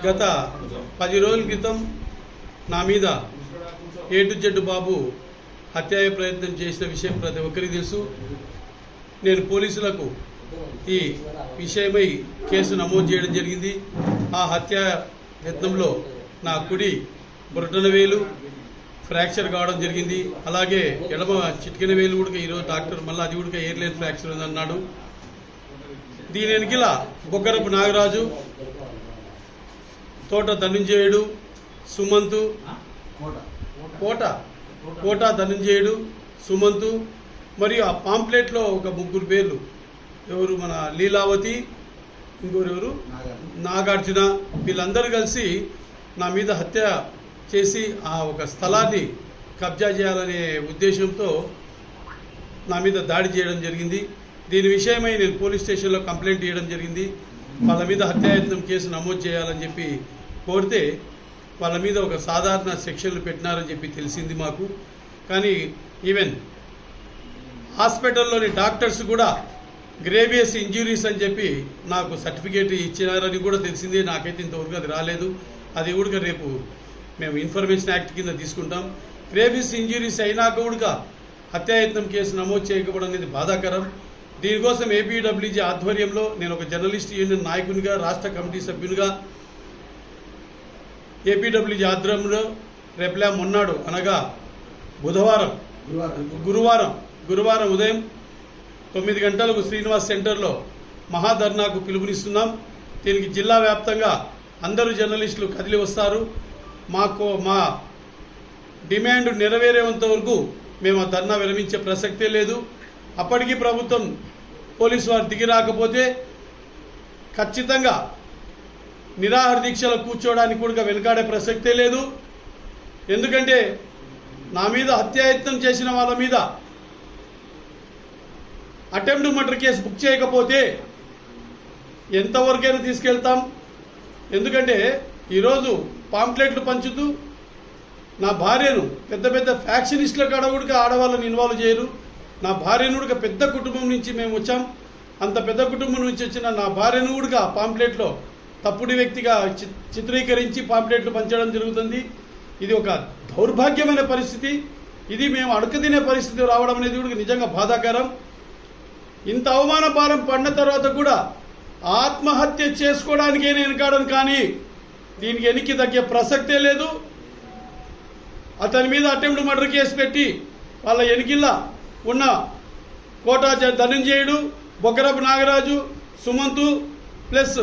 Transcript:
గత 10 రోజుల క్రితం నా మీద A to Z బాబు హత్యాయ ప్రయత్నం చేసిన విషయం ప్రతి ఒక్కరికి తెలుసు. నేను పోలీసులకు ఈ విషయమై కేసు నమోదు చేయడం జరిగింది. ఆ హత్య యత్నంలో నా కుడి బొటన వేలు ఫ్రాక్చర్ కావడం జరిగింది. అలాగే ఎడమ చిటికెన వేలు కూడా ఈరోజు డాక్టర్ మళ్ళీ అది కూడా ఎయిర్లైన్ ఫ్రాక్చర్ ఉందన్నాడు. దీని వెనుకల బొగ్గరపు నాగరాజు, తోట ధనుంజయుడు, సుమంతు, కోట ధనుంజయుడు, సుమంతు మరియు ఆ పాంప్లెట్లో ఒక 3 పేర్లు, ఎవరు మన లీలావతి, ఇంకోరెవరు నాగార్జున, వీళ్ళందరూ కలిసి నా మీద హత్య చేసి ఆ ఒక స్థలాన్ని కబ్జా చేయాలనే ఉద్దేశంతో నా మీద దాడి చేయడం జరిగింది. దీని విషయమై నేను పోలీస్ స్టేషన్లో కంప్లైంట్ చేయడం జరిగింది. వాళ్ళ మీద హత్యాయత్నం కేసు నమోదు చేయాలని చెప్పి కోరితే వాళ్ళ మీద ఒక సాధారణ సెక్షన్లు పెట్టినారని చెప్పి తెలిసింది మాకు. కానీ ఈవెన్ హాస్పిటల్లోని డాక్టర్స్ కూడా గ్రేవియస్ ఇంజురీస్ అని చెప్పి నాకు సర్టిఫికేట్ ఇచ్చినారని కూడా తెలిసింది. నాకైతే ఇంతవరకు అది రాలేదు. అది కూడా రేపు మేము ఇన్ఫర్మేషన్ యాక్ట్ కింద తీసుకుంటాం. గ్రేవియస్ ఇంజురీస్ అయినాక కూడా హత్యాయత్నం కేసు నమోదు చేయకపోవడం అనేది బాధాకరం. దీనికోసం ఏపీడబ్ల్యూజీ ఆధ్వర్యంలో నేను ఒక జర్నలిస్ట్ యూనియన్ నాయకునిగా, రాష్ట్ర కమిటీ సభ్యునిగా ఏపీడబ్ల్యూజీ ఆధ్వర్యంలో రేపులా మొన్నాడు అనగా గురువారం ఉదయం 9 గంటలకు శ్రీనివాస్ సెంటర్లో మహాధర్నాకు పిలుపునిస్తున్నాం. దీనికి జిల్లా వ్యాప్తంగా అందరూ జర్నలిస్టులు కదిలి వస్తారు. మా డిమాండ్ నెరవేరేంత వరకు మేము ఆ ధర్నా విరమించే ప్రసక్తే లేదు. అప్పటికీ ప్రభుత్వం పోలీసు వారు దిగి రాకపోతే ఖచ్చితంగా నిరాహార దీక్షలో కూర్చోవడానికి కూడా వెనుకాడే ప్రసక్తే లేదు. ఎందుకంటే నా మీద హత్యాయత్నం చేసిన వాళ్ళ మీద అటెంప్ట్ మర్డర్ కేసు బుక్ చేయకపోతే ఎంతవరకైనా తీసుకెళ్తాం. ఎందుకంటే ఈరోజు పాంప్లెట్లు పంచుతూ నా భార్యను పెద్ద ఫ్యాక్షనిస్టుల కాడ కూడా ఆడవాళ్ళని ఇన్వాల్వ్ చేయరు. నా భార్యను కూడా పెద్ద కుటుంబం నుంచి మేము వచ్చాం. అంత పెద్ద కుటుంబం నుంచి వచ్చిన నా భార్యను కూడా పాంప్లెట్లో తప్పుడు వ్యక్తిగా చిత్రీకరించి పాంప్లెట్లు పంచడం జరుగుతుంది. ఇది ఒక దౌర్భాగ్యమైన పరిస్థితి. ఇది మేము అడుగుతినే పరిస్థితి రావడం అనేది కూడా నిజంగా బాధాకరం. ఇంత అవమాన భారం పడిన తర్వాత కూడా ఆత్మహత్య చేసుకోవడానికే నేను కాడను, కానీ దీనికి ఎనికి తగ్గే ప్రసక్తే లేదు. అతని మీద అటెంప్ట్ మర్డర్ కేసు పెట్టి వాళ్ళ ఎనికిల్లా ఉన్న కోట ధనుంజయుడు, బొగ్గరపు నాగరాజు, సుమంతు ప్లస్